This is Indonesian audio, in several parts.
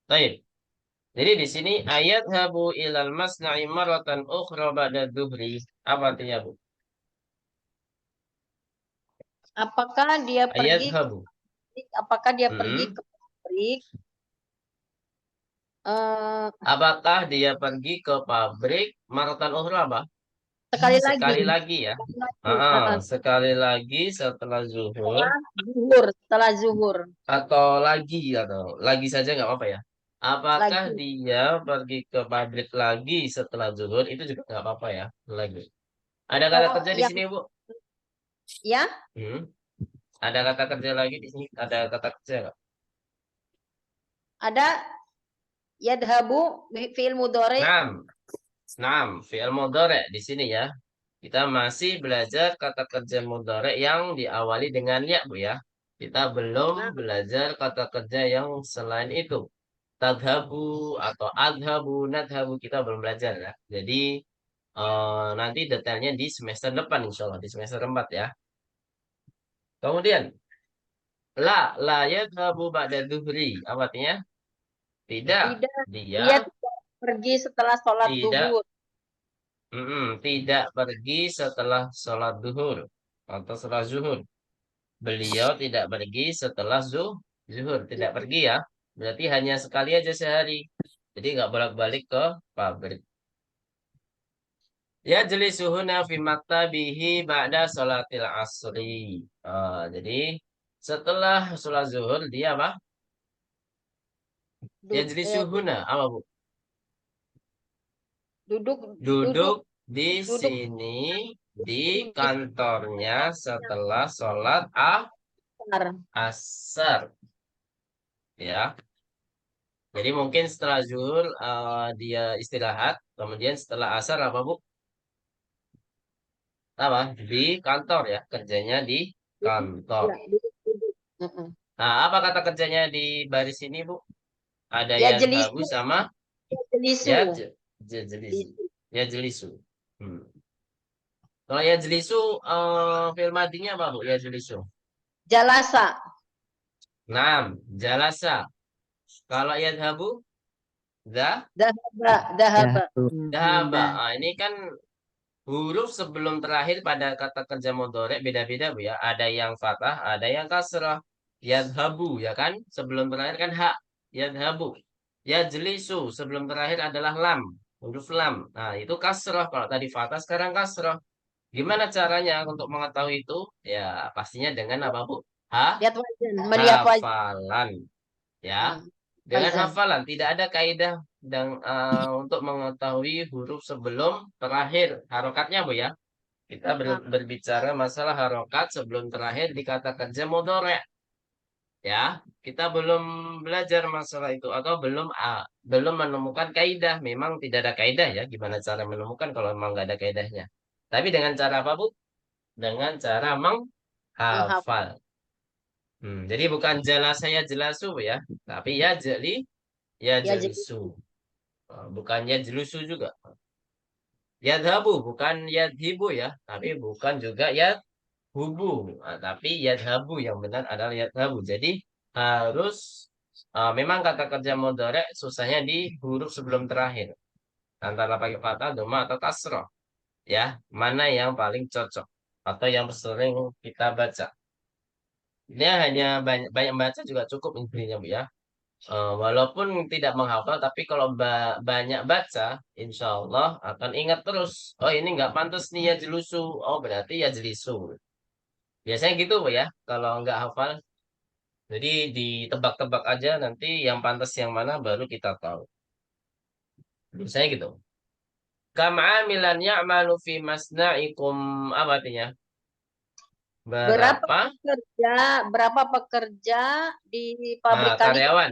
Baik. Jadi di sini ayat habu ilal masna'i maratan ukhra ba'da dhuhri. Apa artinya, Bu? Apakah dia Ayat pergi ke habu. pabrik? Apakah dia pergi Hmm. ke pabrik? Eh, Apakah dia pergi ke pabrik maratan ukhra apa? sekali lagi. Sekali lagi ya. Sekali lagi. Sekali lagi setelah zuhur Setelah zuhur. atau lagi saja nggak apa-apa ya. Apakah Lagi. dia pergi ke pabrik lagi setelah zuhur itu juga nggak apa-apa ya. Lagi. Ada kata Kalau kerja di yang sini, Bu? ya Hmm. Ada kata kerja lagi di sini. Ada kata kerja nggak? ada yadhabu fi'il mudhari. Nam, nam, fi'il mudhari di sini ya. Kita masih belajar kata kerja mudhari yang diawali dengan ya, Bu ya. Kita belum Nah, belajar kata kerja yang selain itu. Tadhabu atau adhabu, nadhabu kita belum belajar ya. Jadi nanti detailnya di semester depan insya Allah, di semester 4 ya. Kemudian, la yadhabu ba'da duhri. Apa artinya? Tidak, tidak, dia dia tidak pergi setelah sholat tidak zuhur. tidak pergi setelah sholat duhur atau setelah zuhur. Beliau tidak pergi setelah zuhur, tidak pergi ya. Berarti hanya sekali aja sehari. Jadi nggak bolak-balik ke pabrik. Ya jelisuhuna fi maktabihi ba'da sholatil asri. Jadi setelah sholat zuhur dia apa? Ya Du- eh, jelisuhuna apa, Bu? duduk duduk Duduk di duduk sini di di kantornya setelah sholat sebentar. asar. Ya. Jadi mungkin setelah zuhur dia istirahat, kemudian setelah asar apa, Bu? Apa? Di kantor ya, kerjanya di kantor. Ya, duduk. Mm-mm. Nah, apa kata kerjanya di baris ini, Bu? Ada Ya yadhabu jelisu, sama ya jelisu. ya jelisu. Ya jelisu. Hmm. Kalau ya jelisu, fi'il madinya apa, Bu? Ya jelisu. Jalasa, Naam, jalasa. Kalau yadhabu, dahaba, Ya, dahaba. dahaba. Bunda. Ini kan huruf sebelum terakhir pada kata kerja mudhari beda-beda, Bu ya. Ada yang fathah, ada yang kasrah. Yadhabu ya kan? Sebelum terakhir kan hak. Yadhabu. Yajlisu sebelum terakhir adalah lam. Huruf lam. Nah, itu kasrah. Kalau tadi fathah sekarang kasrah. Gimana caranya untuk mengetahui itu? Ya, pastinya dengan apa, Bu? Lihat wazan, melihat wazan. Hafalan. Ya. Hmm, Dengan wazan. hafalan tidak ada kaidah dan untuk mengetahui huruf sebelum terakhir harokatnya, Bu ya. Kita Ah, berbicara masalah harokat sebelum terakhir di kata kerja mudhari. Ya, kita belum belajar masalah itu atau belum menemukan kaidah. Memang tidak ada kaidah ya. Gimana cara menemukan kalau memang nggak ada kaidahnya? Tapi dengan cara apa, Bu? Dengan cara menghafal. menghafal. Jadi bukan jelas saya jelasu, Bu ya, tapi ya ya Ya jadi jelisu. Bukan ya jelusu juga. Yadhabu bukan yadhibu ya, tapi bukan juga yadhubu. Tapi yadhabu yang benar adalah yadhabu. Jadi harus memang kata kerja mudhari susahnya di huruf sebelum terakhir. Antara pakai fathah, dhamma atau kasroh. Ya, mana yang paling cocok atau yang sering kita baca. Ini hanya banyak baca juga cukup intinya, Bu ya. Walaupun tidak menghafal, tapi kalau banyak baca, insya Allah akan ingat terus. Oh ini nggak pantas nih ya jelusu. Oh berarti ya jelisu. Biasanya gitu, Bu ya. Kalau nggak hafal, jadi ditebak-tebak aja nanti yang pantas yang mana baru kita tahu. Biasanya gitu. Kam amilan ya'malu fi masna'ikum apa artinya? berapa Berapa pekerja, berapa pekerja di pabrik kalian? karyawan?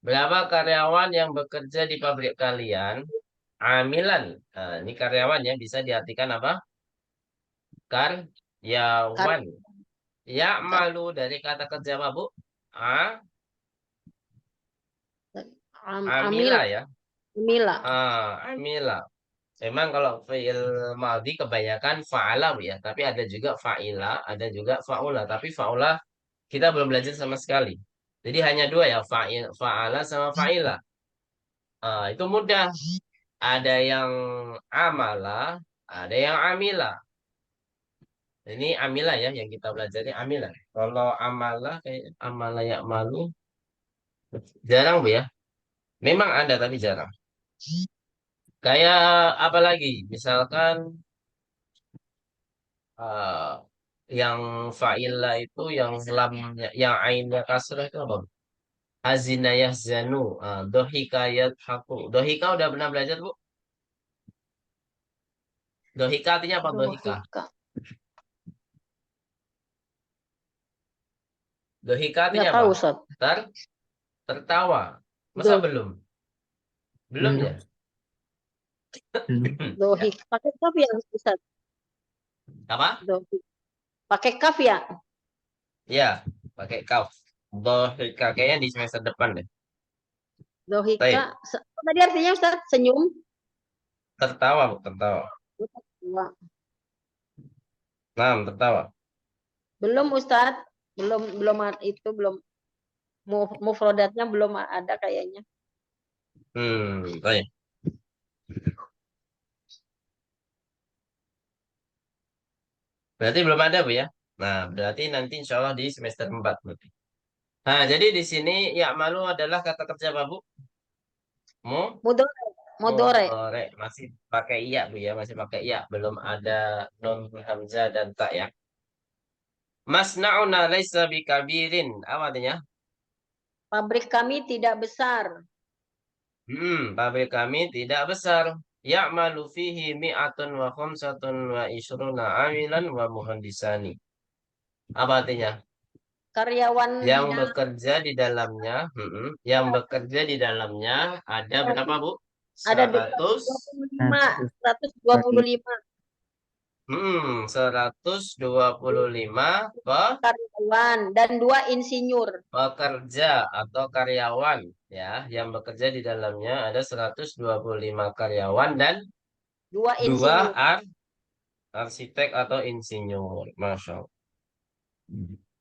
Berapa karyawan yang bekerja di pabrik kalian? Amilan. Nah, ini karyawan ya bisa diartikan apa? Karyawan. Kar- Ya kar- malu dari kata kerja apa, Bu? Amil, Amila ya. Amila. Amila. Memang kalau fi'il madhi kebanyakan fa'ala, Bu ya. Tapi ada juga fa'ila, ada juga fa'ula. Tapi fa'ula kita belum belajar sama sekali. Jadi hanya dua ya, fa'ala sama fa'ila. Itu mudah. Ada yang amala, ada yang amila. Ini amila ya, yang kita pelajari amila. Kalau amala kayak amala ya malu, jarang Bu ya. Memang ada tapi jarang. Kayak apa lagi? Misalkan eh, yang fa'ila itu yang lamnya, yang ainnya kasrah itu apa? Hazina yahzanu, dohika yadhaku. Dohika udah pernah belajar Bu? Dohika artinya apa dohika? Dohika. Dohika artinya Nggak apa? tahu, Ustaz. Ter tertawa. Masa Do, belum? Belum ya? dohika. Pakai kaf ya, Ustaz? Apa? Dohika. Pakai kaf ya? Ya, pakai kaf. Dohika kayaknya di semester depan deh. Dohika. Baik, Apa tadi artinya, Ustaz? Senyum? tertawa Bu, tertawa. Wah, Nah, tertawa. belum, Ustaz. Belum, itu belum. Mufrodatnya belum ada kayaknya. Baik. Berarti belum ada Bu ya? Nah, berarti nanti insya Allah di semester 4 berarti. Nah, jadi di sini ya malu adalah kata kerja apa Bu? Mu? Mudore. Mudore. Mudhari. Masih pakai iya Bu ya, masih pakai iya. Belum ada nun hamzah dan tak ya. Masna'una laisa bikabirin. Apa artinya? Pabrik kami tidak besar. Pabrik kami tidak besar. Ya'malu fihi mi'atun wa khamsatun wa isruna amilan wa muhandisani. Apa artinya? Karyawan di Yang dalam bekerja di dalamnya, yang bekerja di dalamnya ada berapa, Bu? ada 100, 125. 125 125 karyawan dan 2 insinyur. pekerja atau karyawan ya, yang bekerja di dalamnya ada 125 karyawan dan 2 dua insinyur. arsitek atau insinyur. Masya Allah.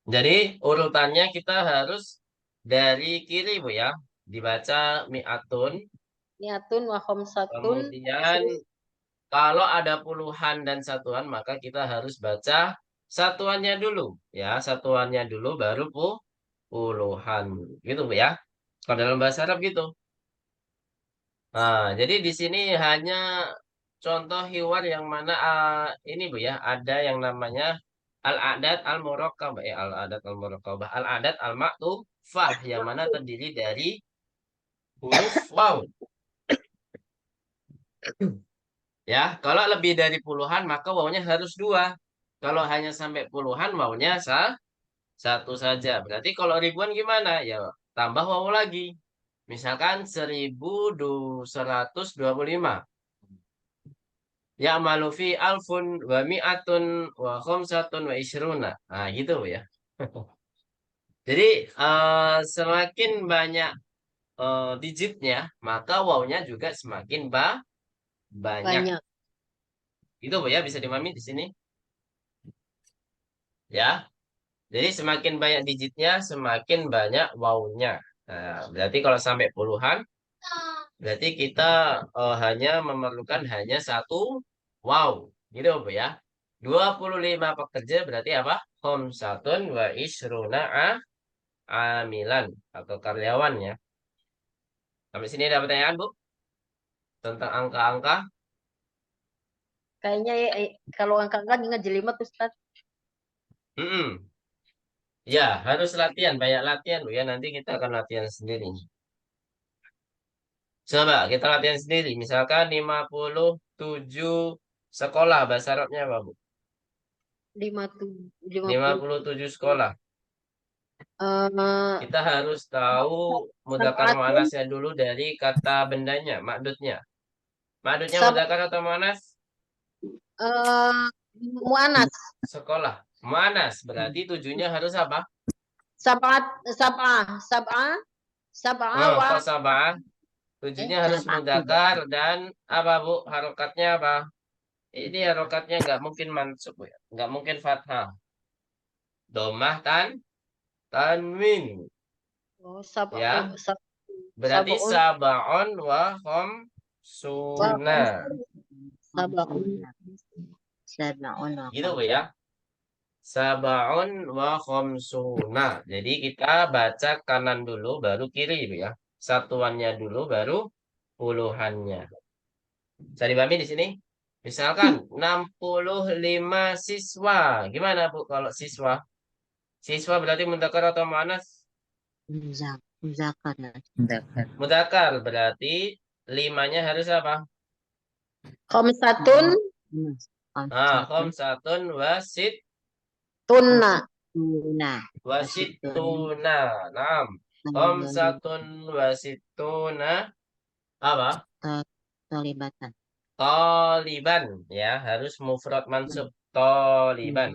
Jadi urutannya kita harus dari kiri Bu ya. Dibaca mi'atun. Niatun wa khamsatun. Kemudian kalau ada puluhan dan satuan maka kita harus baca satuannya dulu. Ya, satuannya dulu baru puluhan. Gitu Bu ya. Kalau dalam bahasa Arab gitu. Nah, jadi di sini hanya contoh hiwar yang mana ini Bu ya, ada yang namanya al-adat al-murakkabah, al-adat al-murakkabah, al-adat al-maktufah yang mana terdiri dari huruf waw. Ya, kalau lebih dari puluhan maka wawnya harus dua. Kalau hanya sampai puluhan wawnya satu saja. Berarti kalau ribuan gimana? Ya, tambah waw lagi. Misalkan 1125. Ya malufi alfun wa mi'atun wa khamsatun wa isyruna. Nah, gitu ya. Jadi semakin banyak digitnya, maka wawnya juga semakin banyak. Banyak. Itu Bu ya, bisa dimami di sini. Ya. Jadi semakin banyak digitnya, semakin banyak wawnya. Nah, berarti kalau sampai puluhan, berarti kita hanya memerlukan hanya satu wow. Gitu Bu ya. 25 pekerja berarti apa? Khamsatun wa isruna amilan atau karyawan ya. Sampai sini ada pertanyaan Bu tentang angka-angka? Kayaknya kalau angkat-angkat ingat jelimet, Ustaz. Mm-mm. Ya, harus latihan, banyak latihan Bu ya. Nanti kita akan latihan sendiri. Coba kita latihan sendiri. Misalkan 57 sekolah bahasa Arabnya apa, Bu? 50. 57 sekolah. Eh, Kita harus tahu mudzakkar Sabatun, muannasnya dulu dari kata bendanya, makdudnya. Makdudnya sab, mudzakkar atau muannas? eh, muanas. Sekolah. Muannas berarti tujuhnya harus apa? Sabat, sabah, sabah, sabah wa Kok sabah? Tujuhnya harus sabah. mudzakkar dan apa, Bu? Harokatnya apa? Ini harokatnya nggak mungkin mansub, Bu ya. Nggak mungkin fathah. Domah tanwin. Oh, Ya, sab, berarti sabun, sab'un wa khamsuna. sabun. Sab'un wa Gitu Bu ya. Sab'un wa khamsuna. Jadi kita baca kanan dulu baru kiri Bu ya. Satuannya dulu baru puluhannya. Bisa dipahami di sini? Misalkan 65 siswa. Gimana Bu kalau siswa? Siswa berarti mudzakkar atau muannats? Muzakkar. Mudzakkar berarti limanya harus apa? Khamsatun, Khamsatun wasit tunna. Tuna. wasituna. Naam. Khamsatun wasituna apa? Tolibatan. Toliban ya, harus mufrad mansub toliban.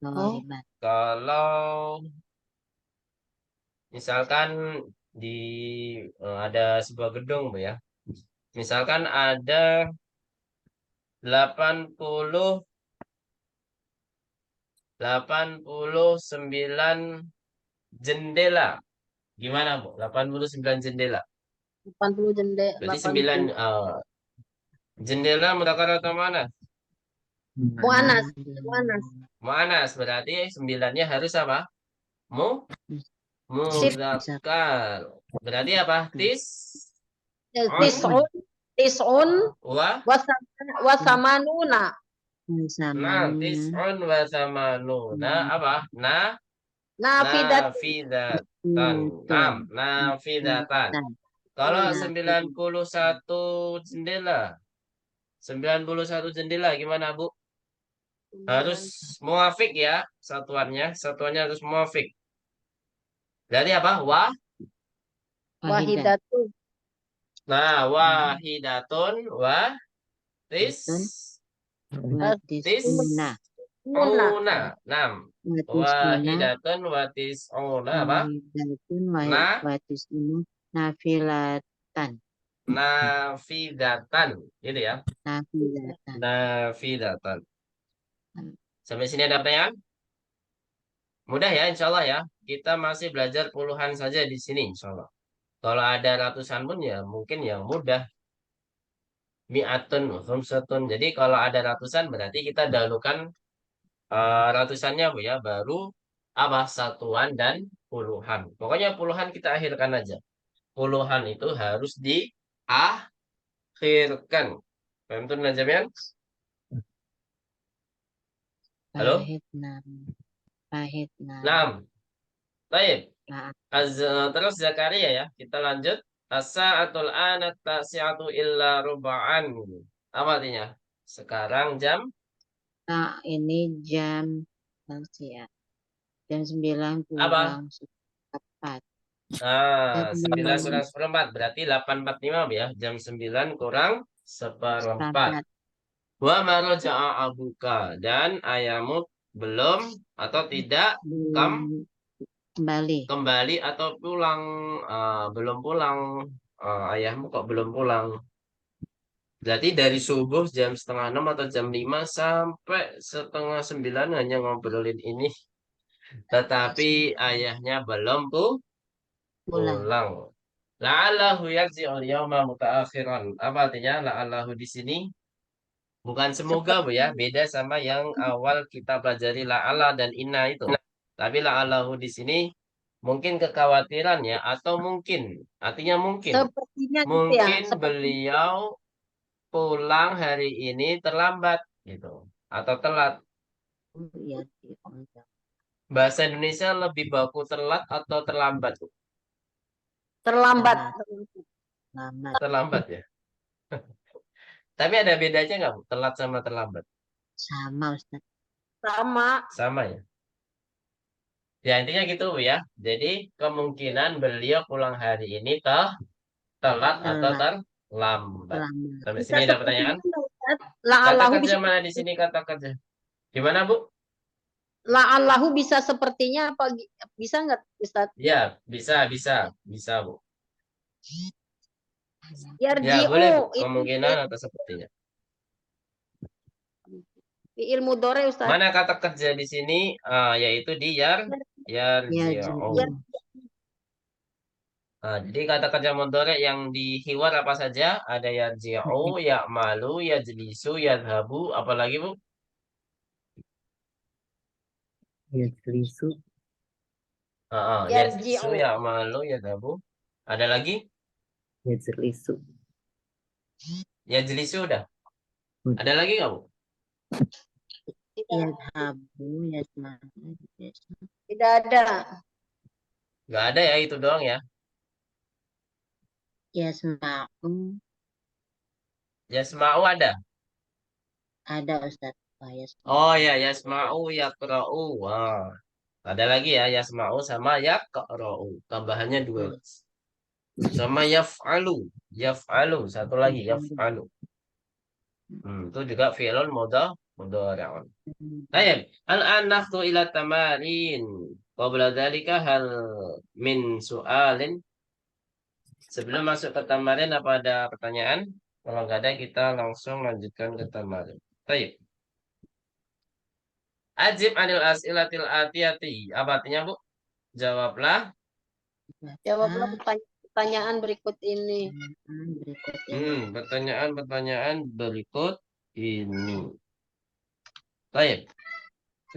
Toliban. Kalau misalkan di ada sebuah gedung Bu ya. Misalkan ada 89 jendela. Gimana, Bu? 89 jendela. 80 jendela. Berarti 9 jendela mudzakkar atau mana? Muanas, muanas. Muannas berarti 9-nya harus apa? Mudzakkar. Berarti apa? Tis'un, tis'un, Wa wasamanuna. tis'un wa thamanuna apa? Nafidat, Nafidatan. Nafidatan. Kalau 91 jendela. 91 jendela gimana, Bu? Harus muafik ya satuannya. Satuannya harus muafik. Berarti apa? wahidatun. Wahidatun Tis'una. tis'una. Wahidatun tis'una apa? Tis'una. Nafilatan. Nafidatan. Gitu ya. Nafilatan. Nafidatan. Sampai sini ada pertanyaan? Mudah ya, insya Allah ya. Kita masih belajar puluhan saja di sini, insya Allah. Kalau ada ratusan pun ya mungkin yang mudah. Mi'atun, khamsatun. Jadi kalau ada ratusan berarti kita dahulukan ratusannya Bu ya. Baru apa? Satuan dan puluhan. Pokoknya puluhan kita akhirkan aja. Puluhan itu harus diakhirkan. Paham tuh Najamian? Halo? Pahitna. 6. Baik. Nah, Terus Zakaria ya. Kita lanjut. As-sa'atul anat tasi'atu illa ruba'an. Apa artinya? Sekarang jam ini jam ya. Jam 9 apa? kurang 4. 9 kurang 1/4. Berarti 8.45 ya. Jam 9 kurang 1/4. Wa maroja'a abuka. Dan ayahmu belum atau tidak kembali atau pulang. Belum pulang. Ayahmu kok belum pulang. Berarti dari subuh jam 5:30 atau jam 5 sampai 8:30 hanya ngobrolin ini. Tetapi ayahnya belum pulang. La'allahu yarji'ul yawma mutaakhiran. Apa artinya la'allahu di sini? Bukan semoga Bu ya, beda sama yang awal kita pelajari la'ala dan inna itu. Tapi la'allahu di sini mungkin kekhawatiran ya atau mungkin artinya mungkin. Sepertinya gitu ya. Mungkin Seperti beliau pulang hari ini terlambat gitu atau telat. Bahasa Indonesia lebih baku telat atau terlambat? terlambat. Terlambat ya. Tapi ada bedanya nggak Bu? Telat sama terlambat? Sama Ustaz. Sama ya. Ya intinya gitu Bu ya. Jadi kemungkinan beliau pulang hari ini telat atau terlambat. Sampai sini ada pertanyaan? Kata kerja mana di sini kata kerja? Gimana Bu? La'allahu bisa sepertinya apa bisa nggak Ustaz? Ya bisa Bu. Ya boleh Bu. Kemungkinan atau sepertinya. Di ilmu dore Ustaz. Mana kata kerja di sini? Yaitu di yarji'u. yarji'u, Nah, jadi kata kerja mudhari yang di hiwar apa saja? Ada yarji'u, ya'malu, yajlisu, yadhabu, apalagi Bu? yajlisu, Yajlisu, Yarji'u. ya'malu, yadhabu. Ada lagi? yajlisu, Yajlisu udah. Ada lagi nggak Bu? Tidak, yadhabu, yasma'u, tidak ada. Nggak ada ya, itu doang ya. yasma'u, Yasma'u ada. ada Ustaz. Oh, yasma'u. Oh ya, yasma'u, yaqra'u. Wah. Ada lagi ya, yasma'u sama yaqra'u. Tambahannya dua. Sama yaf'alu. Yaf'alu. Satu lagi, yaf'alu. Itu juga fi'lun mudhari'un. Baik. Al-an nakhtu ila tamarin. Qabla dzalika hal min su'alin. Sebelum masuk ke tamarin apa ada pertanyaan? Kalau nggak ada kita langsung lanjutkan ke tamarin. Baik. Ajib anil as'ilatil atiyati. Apa artinya, Bu? Jawablah. Jawablah pertanyaan berikut ini. Berikut ini. Pertanyaan-pertanyaan berikut ini. Baik.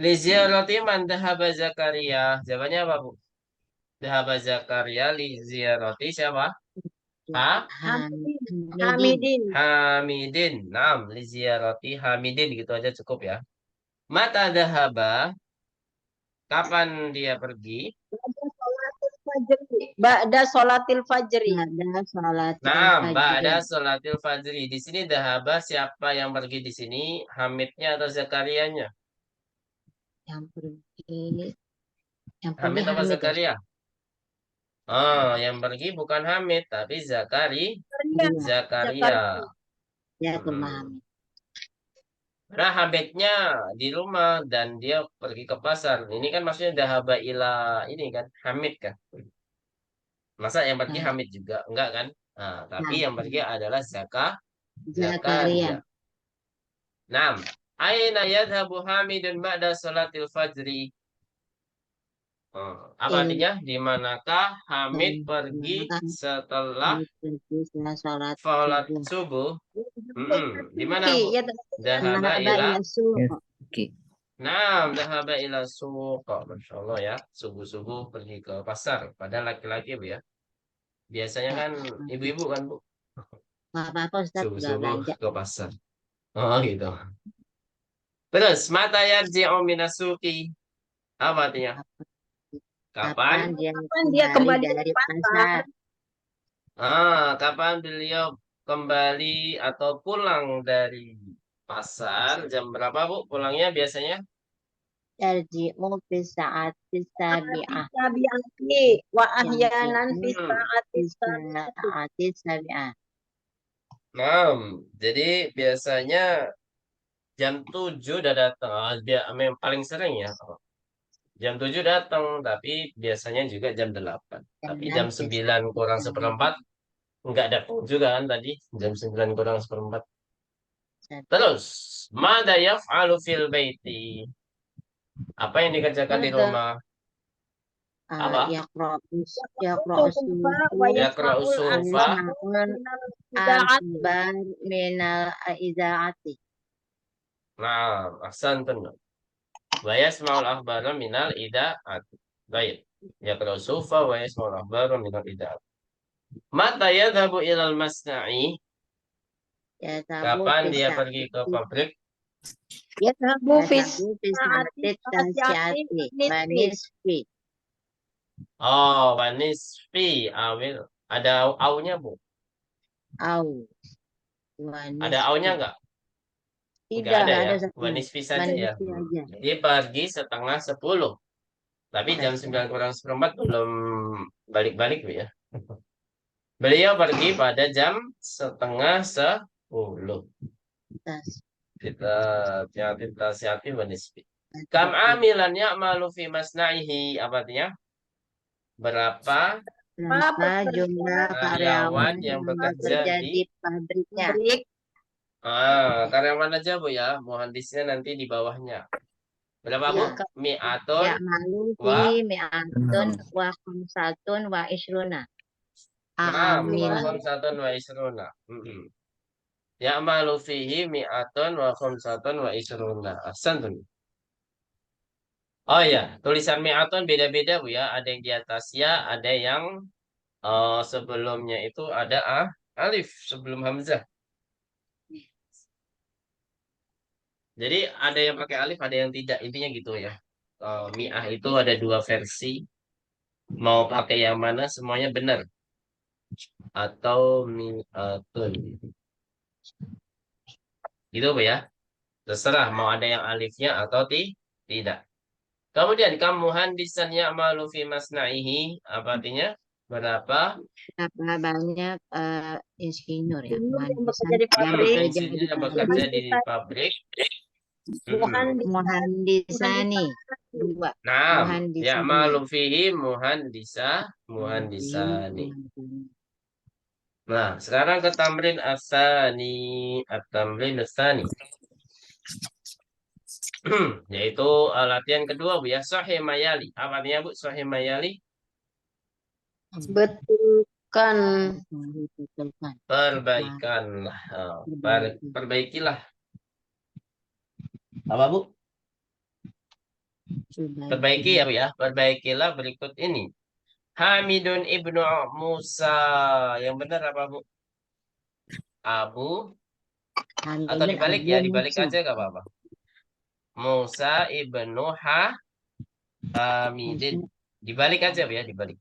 Liziarati man dhahaba Zakaria. Jawabannya apa, Bu? Dhahaba Zakaria liziarati siapa? Ha? Hamidin. Hamidin. Naam, liziarati Hamidin gitu aja cukup ya. Mata dhahaba. Kapan dia pergi? Ba'da sholatil fajri. Ada sholatil Nah, fajri. ada sholatil fajri. Di sini dhahaba siapa yang pergi di sini? Hamidnya atau Zakarianya? Yang pergi, Hamid apa Hamid, Zakaria? Oh, yang pergi bukan Hamid, tapi Zakaria. ya Hmm. memahami. Nah, Hamidnya di rumah dan dia pergi ke pasar. Ini kan maksudnya dhahaba ila ini kan, Hamid kan. Masa yang pergi Nah, Hamid juga? Enggak kan? Nah, tapi nah, yang pergi adalah Zakaria. Zakaria. Nah, aina yadhabu Hamidun ba'da sholatil fajri? Apa artinya? Di manakah Hamid pergi setelah Sholat sholat subuh. subuh? Di mana, Bu? Ya, Dhahaba ila. Oke. Nah, dhahaba ila suq. Masya Allah ya. Subuh-subuh pergi ke pasar. Padahal laki-laki, Bu ya. Biasanya kan ibu-ibu kan, Bu. Nggak apa-apa Ustaz, nggak Subuh-subuh belanja. ke pasar. Oh, gitu. Terus, mata yarji'u minasuki. Apa artinya? Kapan? Kapan dia kembali dari pasar? Kapan beliau kembali atau pulang dari pasar? Jam berapa, Bu? Pulangnya biasanya? Yarji'u fi sa'ati sabi'ah. Sabi'ati wa ahyanan fi sa'ati Sa'ati sabi'ah. Nah, jadi biasanya jam 7 udah datang. Memang paling sering ya. Jam 7 datang, tapi biasanya juga jam 8. Tapi jam 9 kurang seperempat, nggak datang juga kan tadi. Jam 9 kurang seperempat. Terus, mada yaf'alu fil baiti? Apa yang dikerjakan di rumah? Apa? Yaqra'u sufa akbar minal izaati. Nah, ahsantun. Wa yasma'ul akhbara minal ida'ati. Baik. Yaqra'u sufa wa yasma'ul akhbara minal ida'ati. Mata yadhabu ilal masna'i? Kapan dia pergi ke pabrik? Yadhabu fi sa'ati manisfi. Oh, wanisfi awil. Ada aunya, Bu? Au. Ada aunya enggak? Enggak ada ya. Wanisfi saja ya. Jadi pergi setengah 10. Tapi jam 9 kurang seperempat belum balik-balik, Bu ya. Beliau pergi pada jam setengah 10. Kita siati wanisfi. Kam amilan ya'malu fi masna'ihi. Apa artinya? Berapa Jumlah karyawan yang bekerja di pabriknya? karyawan aja, Bu ya. Muhandisnya nanti di bawahnya. Berapa, Iya, Bu? Kak. Mi'atun Ya'malu wa fihi mi'atun wa khamsatun wa ishruna. Naam, wa Amilan. khamsatun wa isruna. Ya'malu fihi mi'atun wa khamsatun wa isruna. Ahsantun. Oh ya, tulisan mi'atun beda-beda, Bu ya. Ada yang di atas ya, ada yang sebelumnya itu ada alif sebelum hamzah. Jadi ada yang pakai alif, ada yang tidak. Intinya gitu ya. Mi'ah itu ada dua versi. Mau pakai yang mana semuanya benar. Atau mi'atun. Gitu, Bu ya. Terserah mau ada yang alifnya atau tidak. Kemudian kamu handisan ya'malu fi masna'ihi. Apa artinya? Berapa Berapa banyak insinyur ya, Insinyur yang menghasilkan bekerja di yang pabrik. bekerja insinyur di yang pabrik. bekerja di pabrik? Muhandisani dua. Naam, Muhandisani. ya'malu fihi muhandisani. Nah, sekarang ke tamrin asani. At-tamrin asani. Yaitu latihan kedua, Bu ya. Sahih mayali. Apa artinya, Bu? Sahih mayali? Betulkan. Betulkan. Perbaikanlah. Perbaikilah. Apa, Bu? Perbaiki ya, Bu ya. Perbaikilah berikut ini. Hamidun ibnu Musa. Yang benar apa, Bu? Abu. Atau Hamidun dibalik Abu ya. Dibalik Musa. aja gak apa-apa. Musa ibnu Hamidin. Dibalik aja, Bu ya. Dibalik.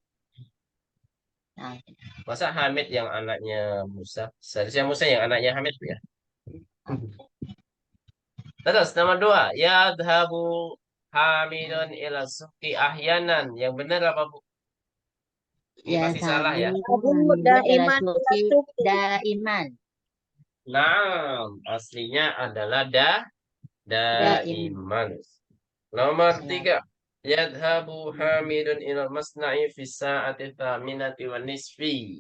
Nah, Masa Hamid yang anaknya Musa? Seharusnya Musa yang anaknya Hamid, Bu ya. Terus nomor 2. Yadhabu Hamidun ila suki ahyanan. Yang benar apa, Bu? Ini ya pasti salah ya. Abu Hamidun ila daiman suki suki. daiman. Nah, aslinya adalah Daiman. daiman. Nomor Salah. 3. Yadhabu Hamidun ila masna'i fi sa'ati thaminati wa nisfi.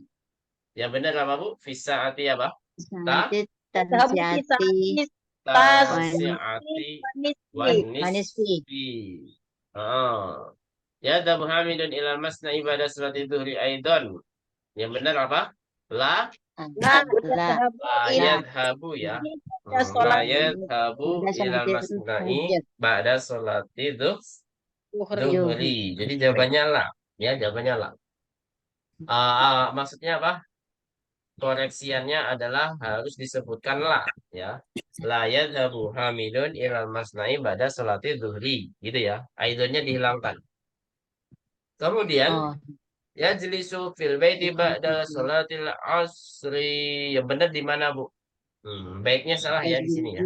Yang benar apa, Bu? Fi sa'ati apa? Sanati Abu kisah tansiati Tasi'ati wa manisfi. nisfi. Ah. Yadhabu Hamidun ila masna'i pada salati dhuhri aidan. Yang benar apa? La Nah, La yadhabu ya. pada sholat La yadhabu pada ila salati masna'i fajr. ba'da sholati zuhur. dhuhri. Jadi jawabannya la. Ya, jawabannya la. Maksudnya apa? Koreksiannya adalah harus disebutkan la. Ya. La yadhabu Hamidun ila masna'i ba'da sholati dhuhri. Gitu ya. Aidonnya dihilangkan. Kemudian Oh, yajlisu fil baiti ba'da sholatil asri. Yang benar di mana, Bu? Baiknya salah ya di sini ya.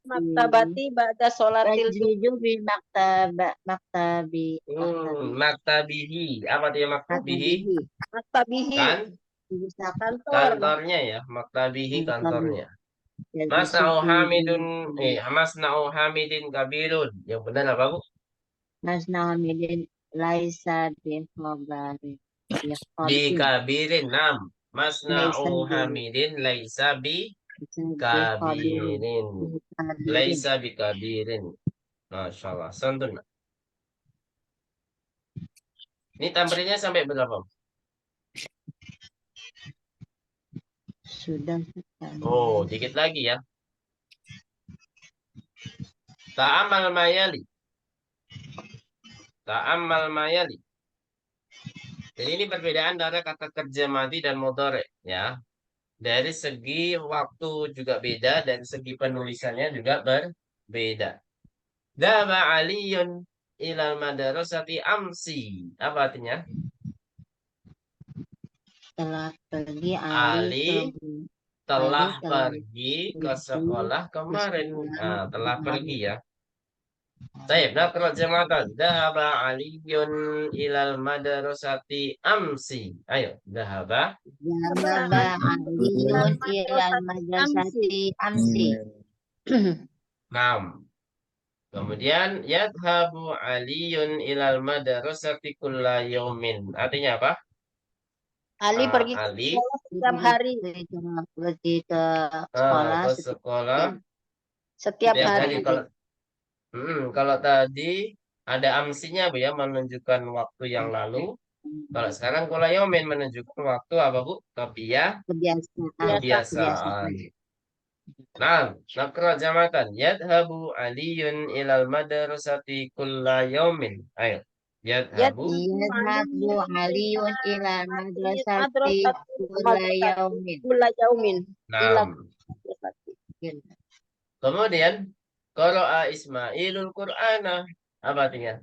Maktabati ba'da sholatil Tajriju bi maktabi Maktabihi. Apa dia maktabihi? maktabihi. maktabihi. Kan Bisa Kantor. kantornya ya. Maktabihi kantornya. Yajlisu Masna'u fi Hamidun. Masna'u Hamidin kabirun. Yang benar apa, Bu? Masna Hamidin laisa bi khabari. Bi kabirin. Nam. Masna'u Laisa bi Hamidin laisa bi khabirin. kabirin. Laisa bi kabirin. Masya Allah. Santun. Ini tamrinnya sampai berapa? Sudah. Oh, dikit lagi ya. Ta'amal mayali. Ta'amal mayali. Jadi ini perbedaan antara kata kerja mati dan mudhari ya. Dari segi waktu juga beda, dari segi penulisannya juga berbeda. Dhaba Aliyun ilal madrasati amsi. Apa artinya? Telah pergi Ali telah telah pergi ke pergi sekolah ke kemarin. sekolah Telah kemarin. pergi ya. Baik, nakra jamatan. Dhahaba Aliyun ilal madrasati amsi. Ayo, dhahaba. Dhahaba Aliyun ilal madrasati amsi. Naam. Kemudian yadhabu Aliyun ilal madrasati kulla yaumin. Artinya apa? Ali pergi ke Ali sekolah setiap hari. Pergi ke sekolah ke sekolah Setiap setiap hari. hari. Kalau tadi ada amsinya Bu ya, menunjukkan waktu yang lalu. Kalau sekarang kula yaumin menunjukkan waktu apa Bu? Kebiasaan. Kebiasaan. Nah, nakra jamatan. Yadhabu aliyun ilal madrasati kulla yaumin. Ayo. Yadhabu. Yadhabu aliyun ila madrasati kulla yaumin. Kulla yaumin. Ila Nah, kemudian qara'a Ismailul Qur'ana. Apa artinya?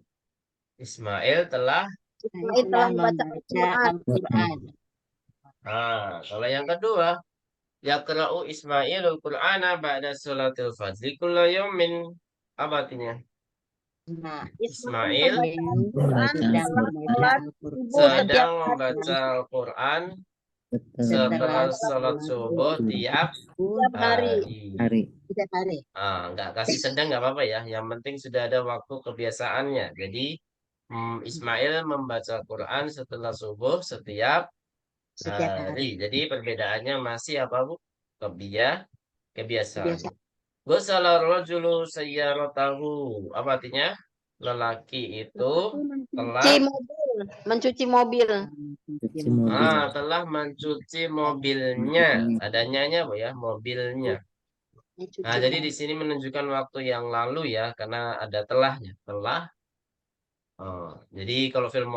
Ismail telah. Ismail telah membaca Al-Quran. Al-Quran. Nah, kalau yang kedua, yaqra'u Ismailul Qur'ana ba'da sholatil fajri kulla yaumin. Apa artinya? Nah, Ismail Quran sedang setelah membaca sholat Al-Quran subuh setiap sedang membaca Al-Quran setelah sholat subuh tiap hari. hari. Setiap hari. Nggak kasih sedang nggak apa-apa ya. Yang penting sudah ada waktu kebiasaannya. Jadi Ismail membaca Quran setelah subuh setiap Setiap hari. hari. Jadi perbedaannya masih apa Bu? Kebiasaan. Kebiasaan. Gosala rajulu sayyaratahu. Apa artinya? Lelaki itu telah Mencuci mobil. telah mencuci mobilnya. Adanya Bu ya, mobilnya. Nah, jadi di sini menunjukkan waktu yang lalu ya, karena ada telahnya. Telah. Jadi kalau film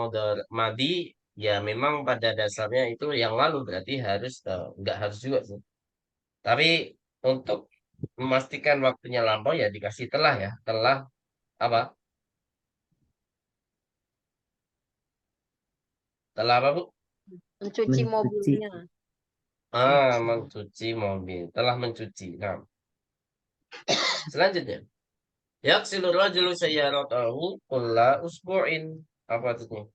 madi ya memang pada dasarnya itu yang lalu berarti harus nggak harus juga sih. Tapi untuk memastikan waktunya lampau ya dikasih telah ya. Telah apa? Telah apa Bu? Mencuci mobilnya. Mencuci mobil. Telah mencuci. Nah, selanjutnya. Yaksilu rajulu sayyaratahu kulla usbu'in. Apa itu?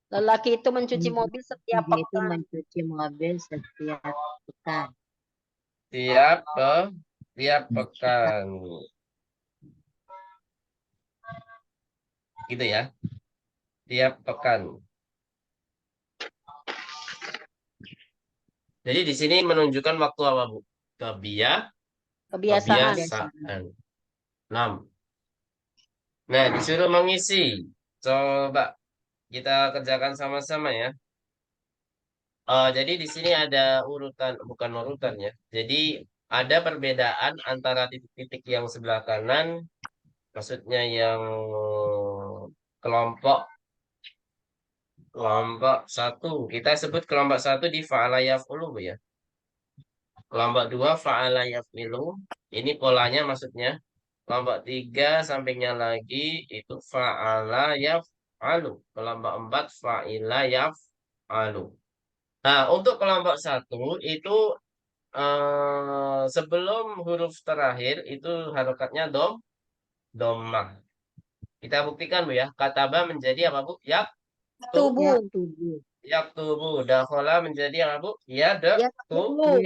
Lelaki itu mencuci mobil setiap Dia itu pekan. mencuci mobil setiap pekan. Tiap pekan. Gitu ya. Tiap pekan. Jadi di sini menunjukkan waktu apa, Bu? Kebiasaan. 6. Nah, disuruh mengisi. Coba kita kerjakan sama-sama ya. Jadi di sini ada urutan, bukan urutan ya. Jadi ada perbedaan antara titik-titik yang sebelah kanan, maksudnya yang kelompok satu. Kita sebut kelompok satu di fa'ala yaf'ulu Bu ya. Kelompok 2 fa'ala yaf'ilu. Ini polanya maksudnya. Kelompok 3 sampingnya lagi itu fa'ala yaf'alu. Kelompok 4 fa'ila yaf'alu. Nah, untuk kelompok 1 itu sebelum huruf terakhir itu harokatnya domah. Kita buktikan Bu ya. Kataba menjadi apa Bu? Tubuh. Yaktubu. Dakhola menjadi apa Bu? Yakulu.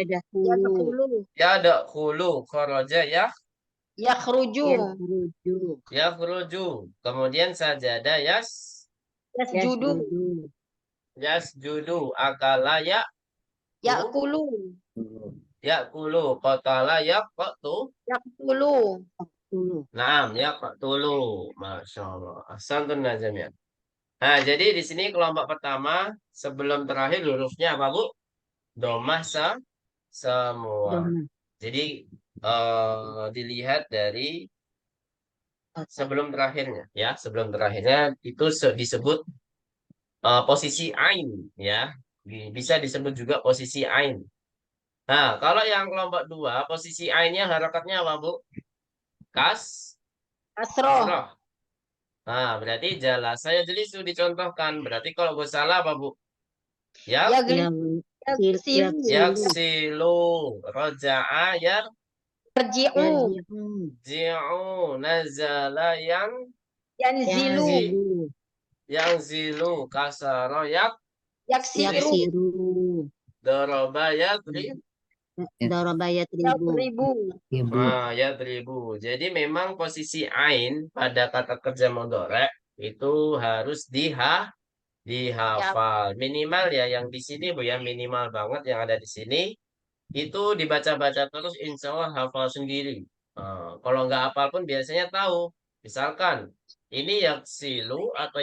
Yadkhulu. Kharaja Yakhruju. yakhruju. Kemudian sajada Yasjudu. yasjudu. Akala Yakulu. yakulu. Qatala Yaktulu. Naam, yaqtulu. Masya Allah. Ahsantun najamiyah. Nah, jadi di sini kelompok pertama sebelum terakhir hurufnya apa Bu? Domah semua. Jadi dilihat dari sebelum terakhirnya ya. Sebelum terakhirnya itu disebut posisi ain ya. Bisa disebut juga posisi ain. Nah, kalau yang kelompok 2 posisi ainnya harokatnya apa Bu? Kasroh. Kasroh. Nah, berarti jala saya jadi sudah dicontohkan. Berarti kalau gue salah apa Bu? Yaksilu. Roja'a Yarji'u. ji'u. Nazala Yanzilu. Zilu. Kasara Yaksiru. Doroba Yatribu. yadribu. Jadi memang posisi ain pada kata kerja mudhari itu harus dihafal. Minimal ya yang di sini Bu ya, minimal banget yang ada di sini itu dibaca-baca terus insya Allah hafal sendiri. Kalau nggak hafal pun biasanya tahu. Misalkan ini yaksilu atau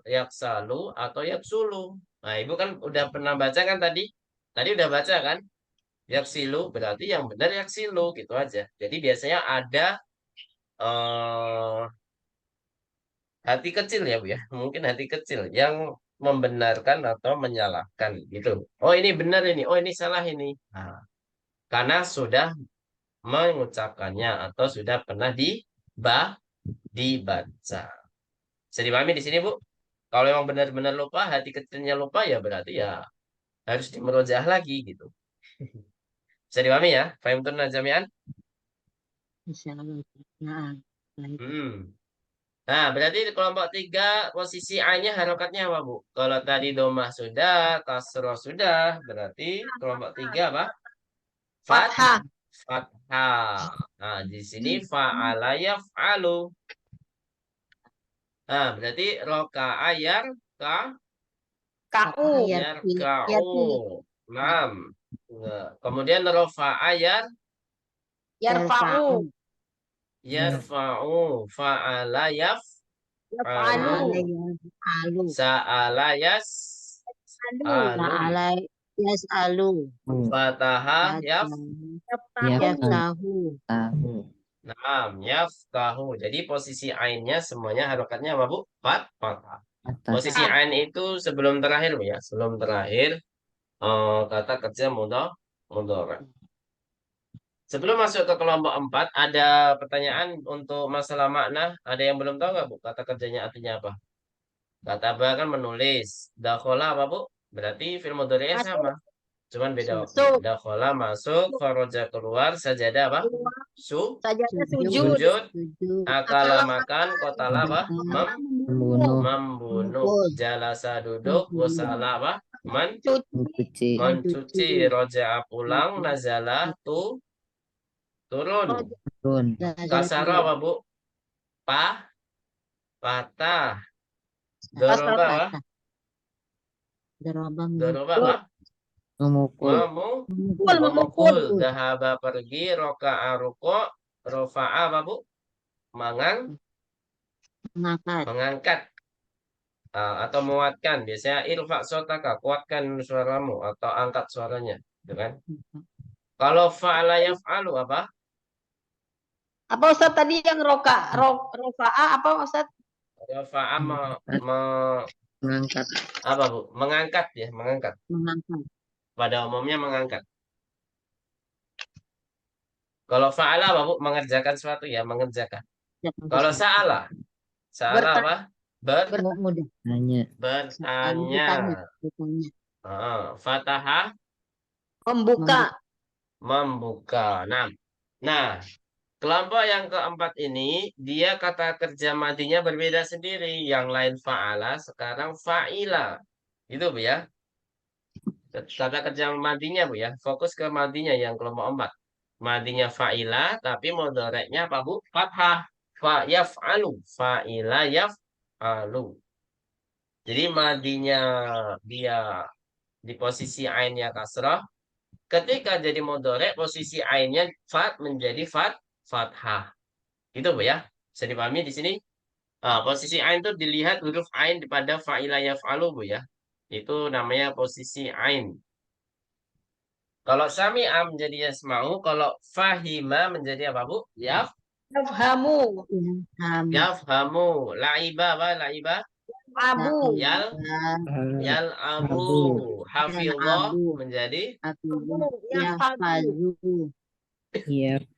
yaksalu atau yaksulu. Nah, Ibu kan udah pernah baca kan tadi? Tadi udah baca kan? Yaksilu berarti yang benar yaksilu gitu aja. Jadi biasanya ada hati kecil ya Bu ya. Mungkin hati kecil yang membenarkan atau menyalahkan gitu. Oh ini benar ini, oh ini salah ini. Nah, karena sudah mengucapkannya atau sudah pernah dibaca. Bisa dipahami di sini Bu? Kalau memang benar-benar lupa, hati kecilnya lupa ya berarti ya harus dimerojaah lagi gitu. Bisa dipahami ya? Fahim tun jami'an? Insyaallah. Nah, baik. Nah, berarti di kelompok 3 posisi A-nya harokatnya apa, Bu? Kalau tadi domah sudah, kasroh sudah, berarti kelompok 3 apa? Fathah. Fathah. Nah, di sini fa'ala yaf'alu. Nah, berarti roka'a yarka KU. yarka'u. 6. Nah, kemudian rofa'a Yarfa'u. yarfa'u. Fa'ala Yaf'alu. Alu. Sa'ala Alu. Ta'ala yas'alu. Fataha Yaftahu. Naam, yaftahu. Jadi posisi ainnya semuanya harokatnya apa, Bu? Fathah. Posisi ain itu sebelum terakhir, Bu ya. Sebelum terakhir kata kerja mudhari. Sebelum masuk ke kelompok 4, ada pertanyaan untuk masalah makna. Ada yang belum tahu nggak, Bu? Kata kerjanya artinya apa? Kata ba kan menulis. Dakhola apa, Bu? Berarti fi'il mudhari'nya sama. Cuman beda waktu. Masuk. Dakhola masuk, kharaja keluar, sajadah apa? Sajadah sujud. Sujud. Sujud. Akala makan, kotala apa? Membunuh. Membunuh. Jalasa duduk, wasala apa? Mencuci. Roja'a pulang, nazala turun. Kasara apa, Bu? Patah. Doroba apa? Doroba apa? Memukul. Dahaba pergi, roka'a ruko, rofa'a apa, Bu? Mengangkat. Atau menguatkan. Biasanya irfa sotaka, kuatkan suaramu atau angkat suaranya, gitu kan? Kalau fa'ala yaf'alu apa? Apa Ustaz tadi yang rofa'a apa Ustaz? Rafa'a mengangkat. Apa, Bu? Mengangkat ya, mengangkat. Pada umumnya mengangkat. Kalau fa'ala apa, Bu? Mengerjakan sesuatu ya, mengerjakan. Kalau sa'ala apa? Bertanya. Fataha membuka. Nah, kelompok yang keempat ini dia kata kerja madinya berbeda sendiri. Yang lain fa'ala, sekarang fa'ila. Itu, Bu ya. Kata kerja madinya, Bu ya. Fokus ke madinya yang kelompok 4. Madinya fa'ila, tapi mudhari'nya apa, Bu? Fathah. Yaf'alu. Fa'ila yaf'alu. Jadi madinya dia di posisi ainnya kasrah. Ketika jadi mudhari' posisi ainnya menjadi fathah. Itu, Bu ya. Bisa dipahami di sini? Posisi ain itu dilihat huruf ain pada fa'ila yaf'alu, Bu ya. Itu namanya posisi ain. Kalau sami'a menjadi yasma'u, kalau fahima menjadi apa, Bu? Yafhamu. Yafhamu. La'iba apa? La'iba? Abu. Yal'abu. Hafidhah menjadi? Yahfazu.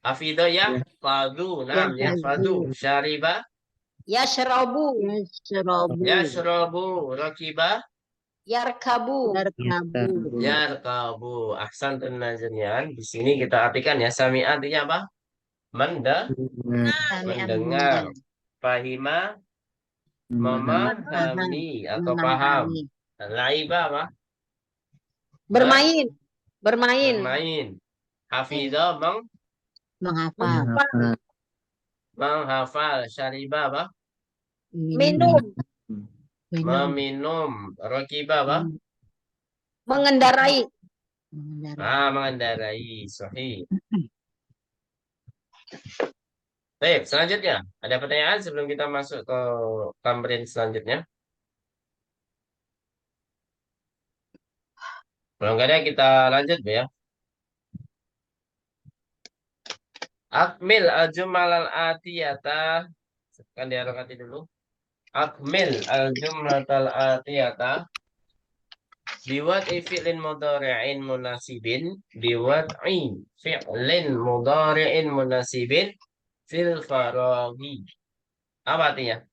Hafidhah yahfadhu. Naam, yahfadhu. Syariba? Yashrabu. Yashrabu. Rakiba? Yarkabu. Yarkabu. Ahsan jami'an. Di sini kita artikan ya. Sami'a artinya apa? Mendengar. Fahima? Memahami atau paham. Laiba apa? Bermain. Hafidhah menghafal. Syariba apa? Minum. Meminum. Rakiba apa? Mengendarai. Mengendarai. Sahih. Baik, selanjutnya. Ada pertanyaan sebelum kita masuk ke tamrin selanjutnya? Kalau nggak ada, kita lanjut, Bu, ya. Akmil al-jumal al-atiyata. Kan diharokati dulu. Akmil al-jumlah al-atiyata. Biwad'i fi'lin mudhari'in munasibin. Biwad'i fi'lin mudhari'in munasibin. Fil faraghi. Apa artinya?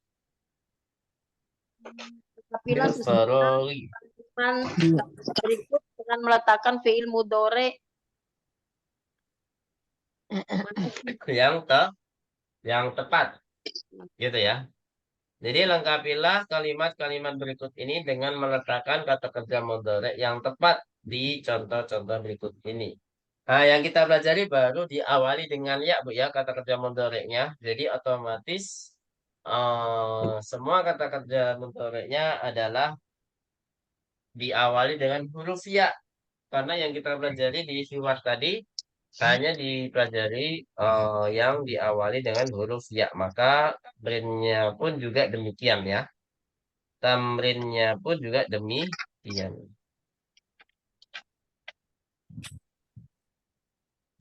Apabila Fil faraghi. berikut dengan meletakkan fiil mudhari Yang tepat. Gitu ya. Jadi lengkapilah kalimat-kalimat berikut ini dengan meletakkan kata kerja mudhari yang tepat di contoh-contoh berikut ini. Nah, yang kita pelajari baru diawali dengan ya, Bu, ya, kata kerja mudhari'nya. Jadi otomatis semua kata kerja mudhari'nya adalah diawali dengan huruf ya. Karena yang kita pelajari di hiwar tadi hanya dipelajari yang diawali dengan huruf ya. Maka tamrinnya pun juga demikian ya. Tamrinnya pun juga demikian.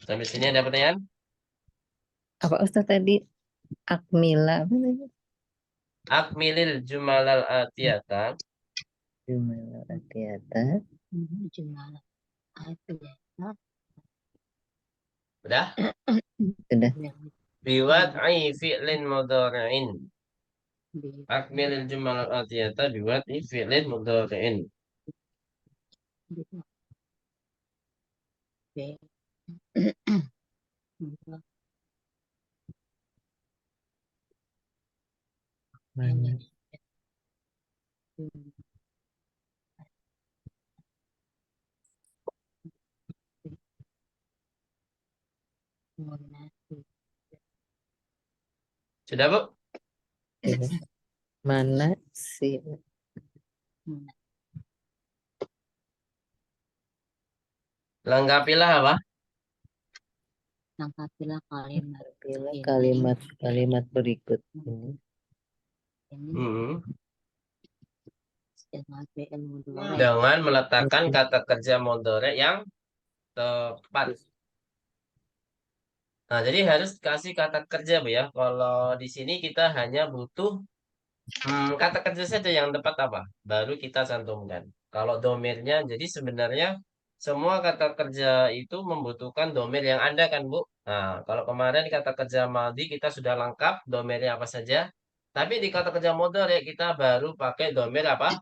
Sampai sini ada pertanyaan? Apa Ustaz tadi? Akmila apa tadi? Akmilil jumalal atiyata. Jumlah atiyata. Jumal atiyata. Udah? Sudah. Biwad'i fi'lin mudhari'in. Akmilil jumalal atiyata biwad'i fi'lin mudhari'in. Mana? Sudah, Bu? Sudah. Mana sih? Lengkapilah apa? Lengkapilah kalimat Pilih ini. kalimat berikut ini. Hmm. Dengan fi'il mudhari. Dengan meletakkan kata kerja mudhari yang tepat. Nah, jadi harus kasih kata kerja, Bu, ya. Kalau di sini kita hanya butuh kata kerja saja yang tepat apa? Baru kita cantumkan. Kalau domirnya, jadi sebenarnya semua kata kerja itu membutuhkan domir yang ada kan, Bu? Nah, kalau kemarin kata kerja maldi kita sudah lengkap domirnya apa saja. Tapi di kata kerja mudhari kita baru pakai domir apa?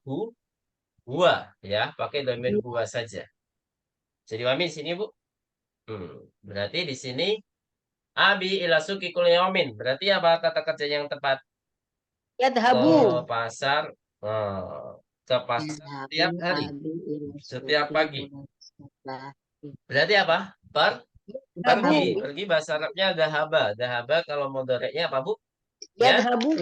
Huwa, ya. Pakai domir huwa saja. Jadi pahami di sini, Bu? Berarti di sini abi ila suki kulli yaumin. Berarti apa kata kerja yang tepat? Ke yadhabu pasar, eh, ke pasar setiap hari, setiap pagi. Berarti apa? Pergi. Pergi bahasa Arabnya dahaba. Dahaba kalau mudhari'nya apa, Bu? yadhabu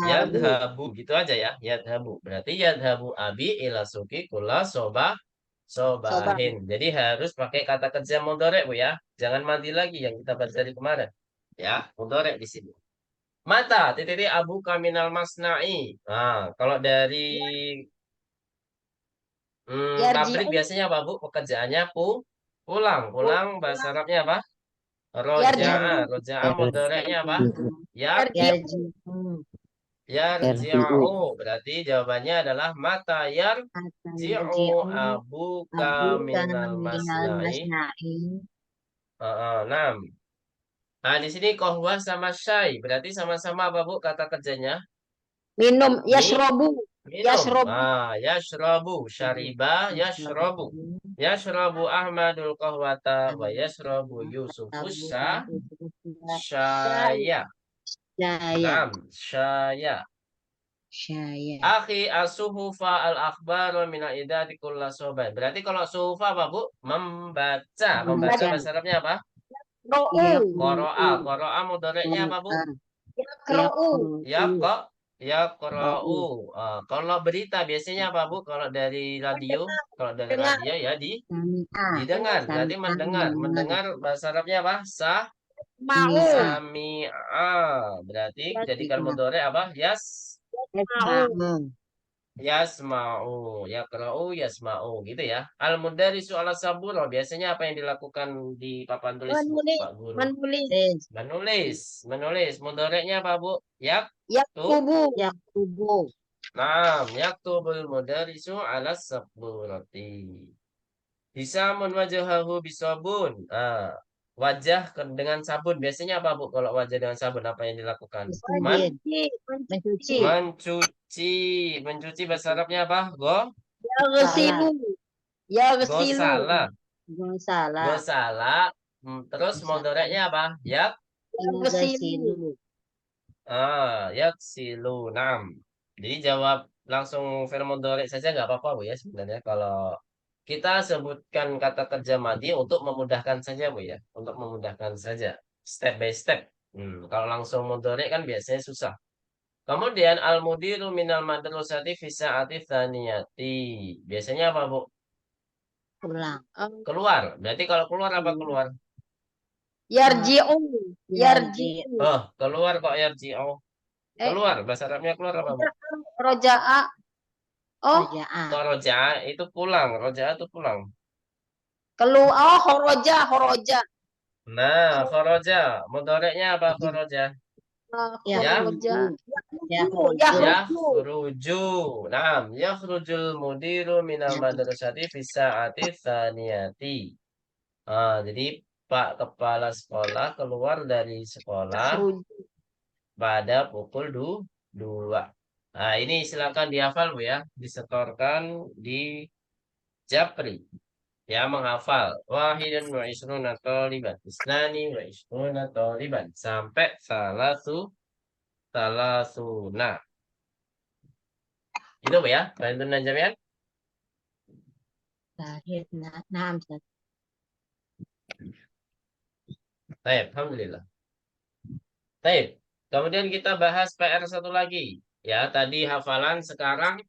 Yadhabu. Gitu aja ya. Yadhabu. Berarti yadhabu abi ila suki kula sobahin. Jadi harus pakai kata kerja mudhari', Bu, ya. Jangan mandi lagi yang kita pelajari kemarin. Ya, mudhari' di sini. Mata, titik abu kaminal masna'i. Nah, kalau dari pabrik yarji'u biasanya apa, Bu? Pekerjaannya pulang. Pulang bahasa Arabnya apa? yarji'u Roja'a. Roja'a mudhari'nya apa? yarji'u Yarji'u. Berarti jawabannya adalah mata yarji'u abu kaminal masna'i. Nah, nah, di sini kohwa sama syai. Berarti sama-sama apa, Bu, kata kerjanya? minum yashrobu Minum. yashrobu Yashrabu. Syariba yashrabu. Yashrabu Ahmadul qahwata wa yashrabu Yusufus syaya. Naam, syaya. Akhi asuhufa al-akhbar min al-idadi kulla soban. Berarti kalau suhufa apa, Bu? Membaca. Membaca bahasa Arabnya apa? ro'u Qara'a. Qara'a mudhari'nya apa, Bu? yakro'u Yaqra'u. Kalau berita biasanya apa, Bu? Kalau dari radio, kalau dari Dengar. radio ya didengar. Berarti mendengar. Mendengar bahasa Arabnya apa? Mau. Sami'a. Berarti jadikan mudhari apa? Yasma'u. Yasma'u. Yaqra'u yasma'u gitu ya. Al-mudharisu ala sabura. Biasanya apa yang dilakukan di papan tulis, Bu, Menulis. Pak Guru? Menulis. Menulis. Mudhari'nya apa, Bu? Yaktubu. Yaktubu. Naam, yaktubul mudharisu ala saburati. Bisamun wajahahu bisabun. Wajah dengan sabun. Biasanya apa, Bu? Kalau wajah dengan sabun apa yang dilakukan? Mencuci. Mencuci. Mencuci bahasa Arabnya apa? Yaghsilu. Yaghsilu. Gosala. Gosala. Gosala. Terus mudhari'nya apa? Yaghsilu. Yaksilu. Naam. Jadi jawab langsung fi'il mudhari saja nggak apa-apa, Bu, ya sebenarnya kalau kita sebutkan kata kerja madi untuk memudahkan saja, Bu, ya. Untuk memudahkan saja. Step by step. Kalau langsung mudhari kan biasanya susah. Kemudian al-mudiru minal madrasati fi sa'ati tsaniyati. Biasanya apa, Bu? Pulang. Keluar. Berarti kalau keluar apa keluar? Yarji'u. Yarji'u. Oh, keluar kok yarji'u. Eh. Keluar. Bahasa Arabnya keluar apa, Bu? Roja'a. Oh, Raja'ah. Kok roja'a itu pulang. Roja'a itu pulang. keluar. Oh, horoja. Nah, kharaja. Mudhari'nya apa kharaja? Horoja. Yakhruju. Yakhruju. Naam, yakhrujul mudiru minal madrasati fi sa'ati tsaniyati. Jadi Pak Kepala Sekolah keluar dari sekolah pada pukul 2. Nah, ini silakan dihafal, Bu, ya. Disetorkan di Japri. Ya, menghafal. Wahidun wa isruna taliban. Isnani wa isruna taliban. Sampai salasuna. Itu, Bu, ya. Bantu Najamian. Lahir. Naam. Baik, alhamdulillah. Baik. Kemudian kita bahas PR satu lagi. Ya, tadi hafalan, sekarang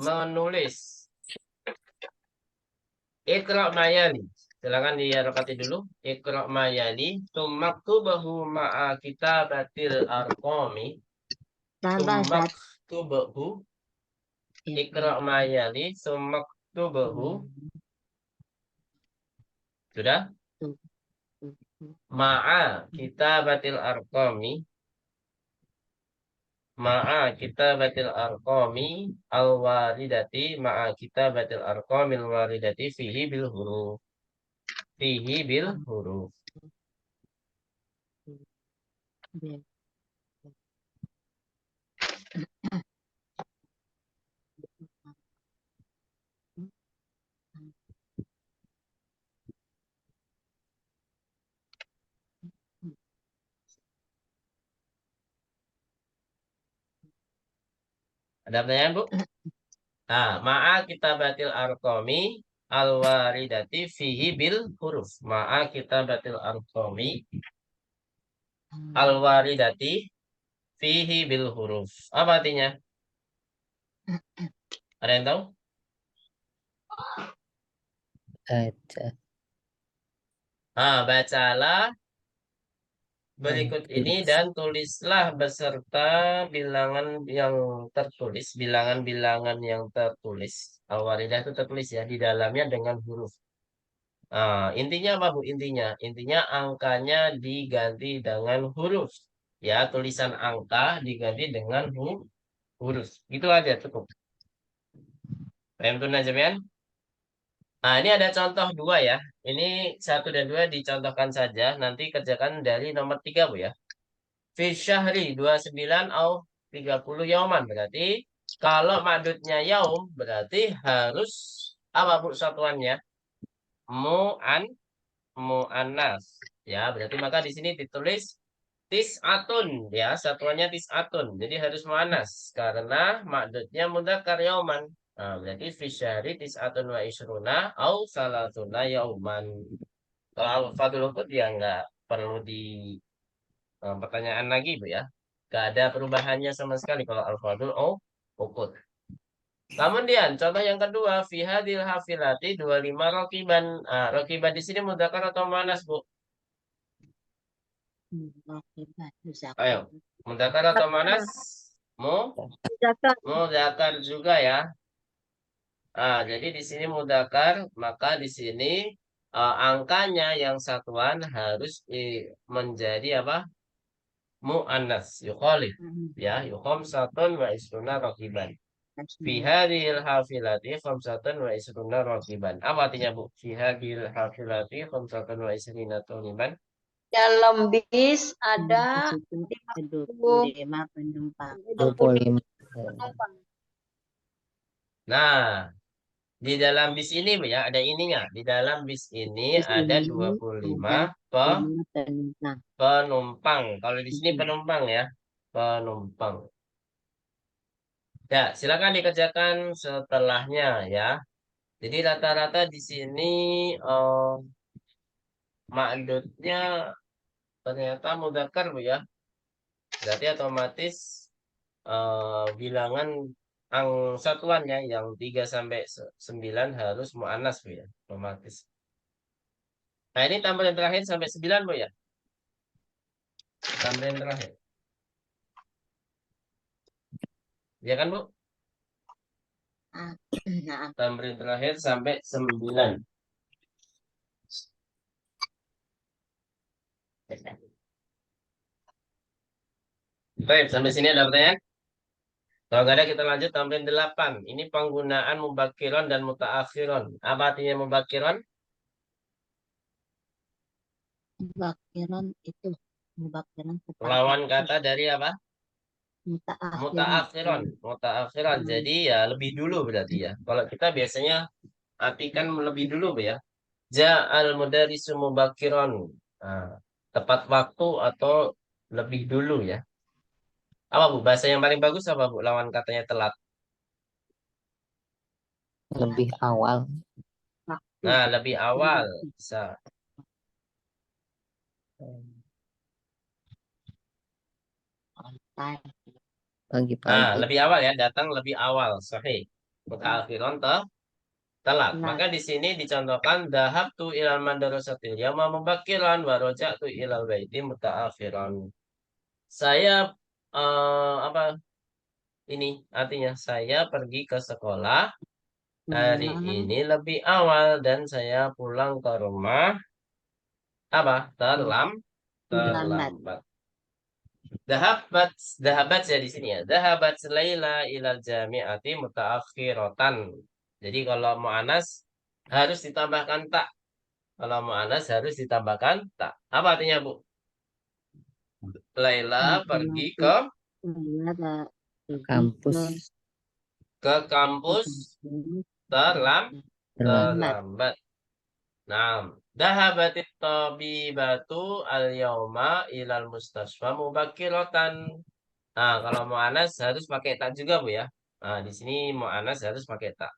menulis. Iqra' mayali. Silakan diharapati dulu. Iqra' mayali. Tumaktubahu ma'a kitabatil arqami. Tumaktubahu. Iqra' mayali. Tumaktubahu. Sudah? Ma'a kitabatil arqami. Ma'a kitabatil arqami al-waridati. Ma'a kitabatil arqami al-waridati fihi bil huruf. Fihi bil huruf. Ada pertanyaan, Bu? Ma'a kitabatil arqami al-waridati fihi bil huruf. Ma'a kitabatil arqami al-waridati fihi bil huruf. Apa artinya? Ada yang tahu? Ada. Bacalah berikut ini dan tulislah beserta bilangan yang tertulis, bilangan-bilangan yang tertulis. Al-waridah itu tertulis ya di dalamnya dengan huruf. Intinya apa, Bu? Intinya angkanya diganti dengan huruf. Ya, tulisan angka diganti dengan huruf. Gitu aja cukup. Paham tuh, Najamian? Ini ada contoh 2 ya. Ini 1 dan 2 dicontohkan saja. Nanti kerjakan dari nomor 3, Bu, ya. Fi syahri 29 au 30 yauman. Berarti kalau madudnya yaum berarti harus apa, Bu, satuannya? Mu'annas. Ya, berarti maka di sini ditulis tis'atun ya, satuannya tis'atun. Jadi harus mu'annas karena madudnya mudzakkar yauman. Berarti fi syahri tis'atun wa isruna au salatuna yauman. Kalau al-fadul ukut ya nggak perlu di pertanyaan lagi, Bu, ya. Nggak ada perubahannya sama sekali kalau al-fadul ukut. Kemudian contoh yang kedua, fi hadil hafilati 25 rokiban. Rokiban di sini mudzakkar atau muannas, Bu? Raqiban. Ayo, mudzakkar atau muannas? Zakat. Mudzakkar juga ya. Jadi di sini mudzakkar, maka di sini angkanya yang satuan harus menjadi apa? Muannas, yukhalif. Ya, khamsatun wa isruna raqiban. Fi hadhil hafilati khamsatun wa isruna raqiban. Apa artinya, Bu? Fi hadhil hafilati khamsatun wa isrina raqiban. Dalam bis ada 25 penumpang. 25. penumpang. Nah, di dalam bis ini, Bu, ya, ada ininya. Di dalam bis ini Bis ada ini 25 ada 5 penumpang. penumpang. Kalau di sini penumpang ya, penumpang. Ya, silakan dikerjakan setelahnya ya. Jadi rata-rata di sini ma'dudnya ternyata mudzakkar, Bu, ya. Berarti otomatis bilangan satuannya yang 3 sampai 9 harus mu'annas, Bu, ya. Otomatis. Nah, ini tambahan terakhir sampai 9, Bu, ya. Tambahan terakhir. Ya kan, Bu? Nah, Tambahan terakhir sampai 9. Baik, sampai sini ada pertanyaan? Kalau nggak ada, kita lanjut tambahan 8. Ini penggunaan mubakkiron dan mutaakhiron. Apa artinya mubakkiron? mubakkiran itu mubakkiran Lawan kata dari apa? mutaakhiran. Mutaakhiron. Jadi ya lebih dulu berarti ya. Kalau kita biasanya artikan lebih dulu, Bu, ya. Ja'al mudarisu mubakkiron. Nah, tepat waktu atau lebih dulu ya. Apa, Bu? Bahasa yang paling bagus apa, Bu? Lawan katanya telat. Lebih awal. Nah, lebih awal. Bisa. On time. Pagi-pagi. Lebih awal ya. Datang lebih awal. Sahih. Mutaakhiron telat. Maka di sini dicontohkan dhahabtu ilal madrasatil yauma mubakkiran wa raja'tu ilal baiti mutaakhiran. Saya apa ini artinya saya pergi ke sekolah hari ini lebih awal dan saya pulang ke rumah apa? Terlambat. Dahabat, dahabat ya di sini ya. Dahabat Laila ilal jami'ati mutaakhiratan. Jadi kalau mu'anas harus ditambahkan tak. Kalau mu'anas harus ditambahkan tak. Apa artinya, Bu? Laila pergi ke Kampus. kampus terlambat. Nah, dahabatit tabibatu al-yauma ilal mustasfa mubakkiratan. Nah, kalau mu'anas harus pakai tak juga, Bu, ya. Nah, di sini mu'anas harus pakai tak.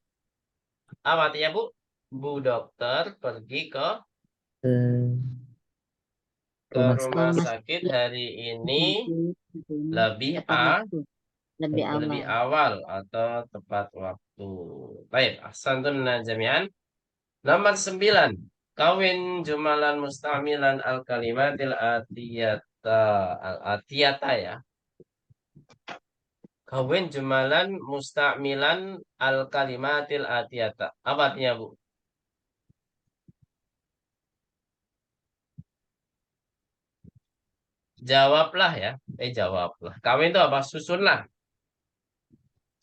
Apa artinya, Bu? Bu dokter pergi ke rumah sakit hari ini lebih lebih awal atau tepat waktu. Baik, ahsantun jami'an. Nomor 9. Kawin jumalan mustamilan al-kalimatil atiyata ya. Kawin jumalan mustamilan al-kalimatil atiyata. Apa artinya, Bu? Jawablah ya. Jawablah. Kawin itu apa? Susunlah.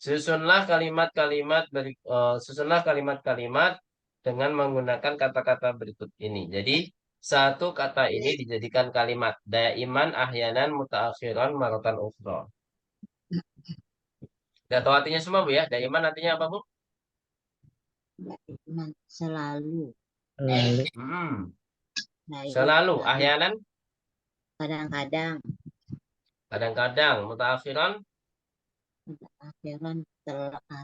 Susunlah kalimat-kalimat dengan menggunakan kata-kata berikut ini. Jadi satu kata ini dijadikan kalimat. Daiman ahyanan mutaakhiran maratan ukhra. Gak tahu artinya semua, Bu, ya. Daiman artinya apa, Bu? Selalu. Selalu. Ahyanan? Kadang-kadang. Kadang-kadang. Mutaakhiran?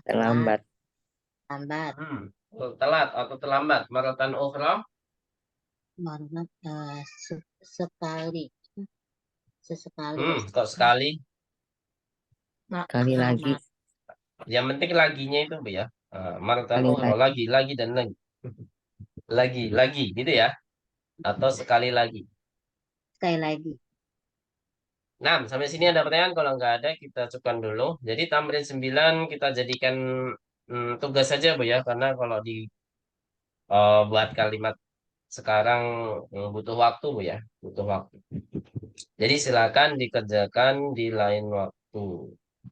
Terlambat. Telat atau terlambat. Maratan ukhra? Sekali. Sesekali. Kok sekali? Sekali lagi. Yang penting laginya itu, Bu, ya. Maratan Sekali ukhra. lagi. Lagi dan lagi. Lagi gitu ya. Atau sekali lagi. Sekali lagi. 6. Sampai sini ada pertanyaan? Kalau nggak ada, kita cukupkan dulu. Jadi tamrin 9 kita jadikan tugas saja, Bu ya. Karena kalau di buat kalimat sekarang butuh waktu, Bu ya. Butuh waktu. Jadi silakan dikerjakan di lain waktu.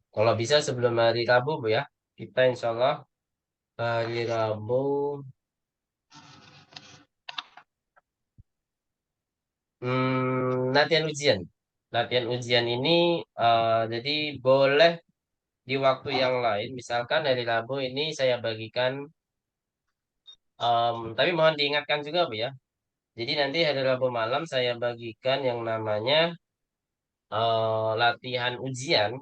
Kalau bisa sebelum hari Rabu, Bu ya. Kita insya Allah hari Rabu latihan ujian. Latihan ujian ini jadi boleh di waktu yang lain. Misalkan hari Rabu ini saya bagikan, tapi mohon diingatkan juga, Bu ya. Jadi nanti hari Rabu malam saya bagikan yang namanya latihan ujian.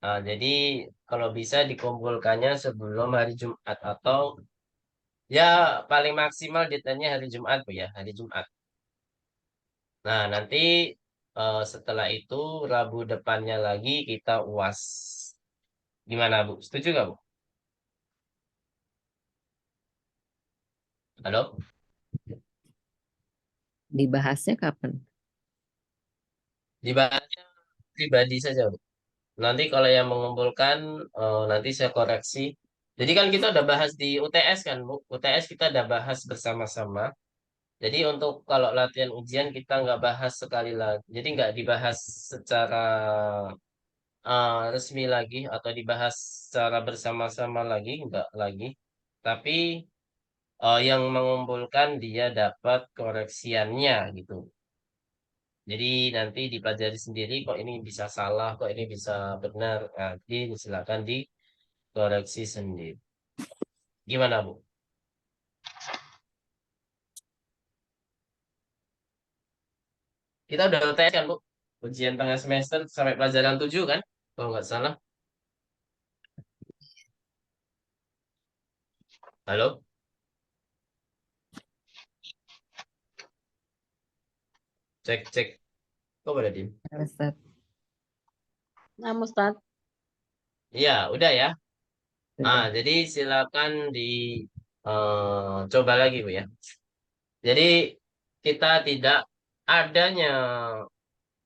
Jadi kalau bisa dikumpulkannya sebelum hari Jumat atau ya paling maksimal deadline-nya hari Jumat, Bu ya, hari Jumat. Nah, nanti setelah itu Rabu depannya lagi kita UAS. Gimana, Bu? Setuju nggak, Bu? Halo? Dibahasnya kapan? Dibahasnya pribadi saja, Bu. Nanti kalau yang mengumpulkan, nanti saya koreksi. Jadi kan kita udah bahas di UTS kan, Bu. UTS kita udah bahas bersama-sama. Jadi untuk kalau latihan ujian kita nggak bahas sekali lagi. Jadi nggak dibahas secara resmi lagi atau dibahas secara bersama-sama lagi, nggak lagi. Tapi yang mengumpulkan dia dapat koreksiannya gitu. Jadi nanti dipelajari sendiri kok ini bisa salah, kok ini bisa benar. Nanti silakan dikoreksi sendiri. Gimana, Bu? Kita udah UTS kan, Bu? Ujian tengah semester sampai pelajaran 7 kan? Kalau nggak salah. Halo? Cek, cek. Kok pada diem? Ustaz? Nah, Ustaz. Iya, udah ya. Sudah. Jadi silakan coba lagi, Bu ya. Jadi kita tidak adanya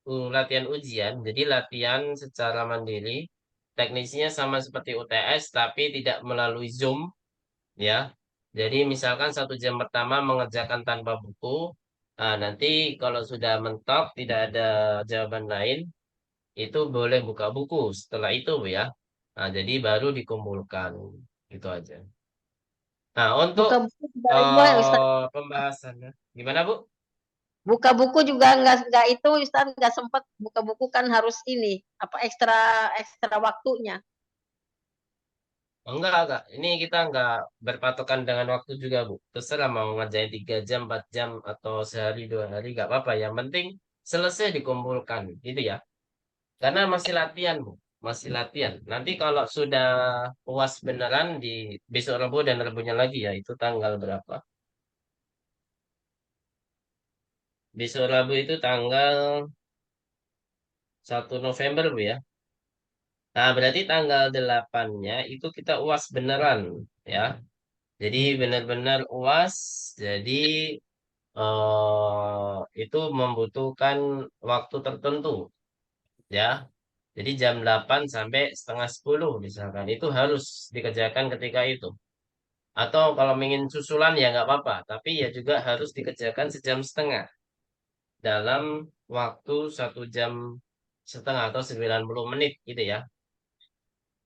latihan ujian, jadi latihan secara mandiri. Teknisnya sama seperti UTS, tapi tidak melalui Zoom, ya. Jadi misalkan 1 jam pertama mengerjakan tanpa buku. Nanti kalau sudah mentok, tidak ada jawaban lain, itu boleh buka buku setelah itu, Bu ya. Jadi baru dikumpulkan. Gitu aja. Nah, untuk Buka buku juga boleh, Ustaz. pembahasannya, gimana, Bu? Buka buku juga nggak itu, Ustaz, nggak sempat buka buku kan harus ini apa ekstra ekstra waktunya. Enggak. Ini kita enggak berpatokan dengan waktu juga, Bu. Terserah mau ngerjain 3 jam, 4 jam, atau sehari, 2 hari, nggak apa-apa. Yang penting selesai dikumpulkan, gitu ya. Karena masih latihan, Bu. Masih latihan. Nanti kalau sudah puas beneran di besok Rabu dan Rabunya lagi ya, itu tanggal berapa? Besok Rabu itu tanggal 1 November, Bu ya. Nah, berarti tanggal 8-nya itu kita UAS beneran, ya. Jadi benar-benar UAS. Jadi itu membutuhkan waktu tertentu, ya. Jadi jam 8 sampai setengah 10 misalkan. Itu harus dikerjakan ketika itu. Atau kalau ingin susulan ya nggak apa-apa. Tapi ya juga harus dikerjakan sejam setengah. Dalam waktu 1 jam setengah atau 90 menit gitu ya.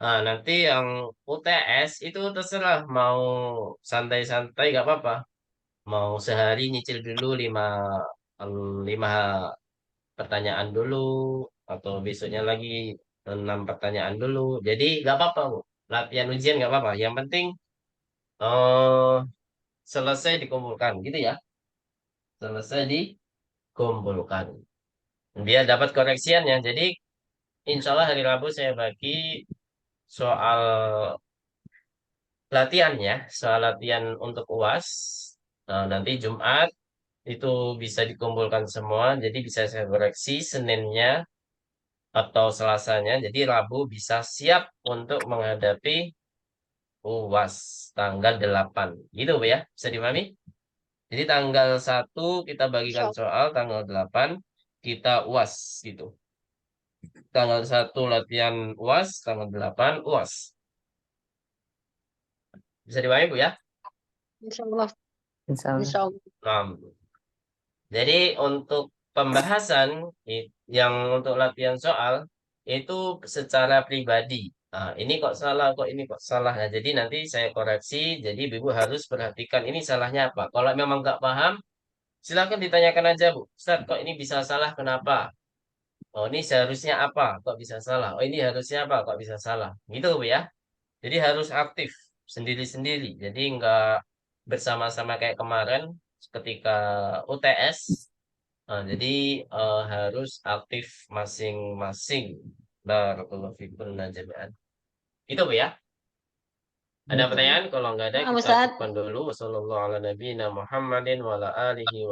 Nah, nanti yang UTS itu terserah mau santai-santai nggak apa-apa. Mau sehari nyicil dulu lima pertanyaan dulu atau besoknya lagi 6 pertanyaan dulu. Jadi nggak apa-apa, Bu. Latihan ujian nggak apa-apa. Yang penting eh selesai dikumpulkan gitu ya. Selesai dikumpulkan. Biar dapat koreksiannya. Jadi insya Allah hari Rabu saya bagi soal latihan ya. Soal latihan untuk UAS. Nanti Jumat itu bisa dikumpulkan semua. Jadi bisa saya koreksi Seninnya atau Selasanya. Jadi Rabu bisa siap untuk menghadapi UAS tanggal 8. Gitu, Bu ya. Bisa dipahami? Jadi tanggal 1 kita bagikan Insya soal, tanggal 8 kita UAS gitu. tanggal 1 latihan UAS, tanggal 8 UAS. Bisa dipahami Bu ya? Insya Allah. Insya Allah. Insya Allah. Nah, jadi untuk pembahasan yang untuk latihan soal itu secara pribadi. Nah, ini kok salah, kok ini kok salah. Nah, jadi nanti saya koreksi. Jadi Ibu harus perhatikan ini salahnya apa. Kalau memang nggak paham, silakan ditanyakan aja Bu. Ustaz, kok ini bisa salah? Kenapa? Oh, ini seharusnya apa? Kok bisa salah? Oh, ini harusnya apa? Kok bisa salah? Gitu Bu ya. Jadi harus aktif sendiri-sendiri. Jadi nggak bersama-sama kayak kemarin ketika UTS. Nah, jadi harus aktif masing-masing. Barakallahu fikum jami'an. Itu Bu ya. Ada pertanyaan? Kalau nggak ada, Nah, kita Ustaz. cukupkan dulu. Wassalamualaikum warahmatullahi wabarakatuh.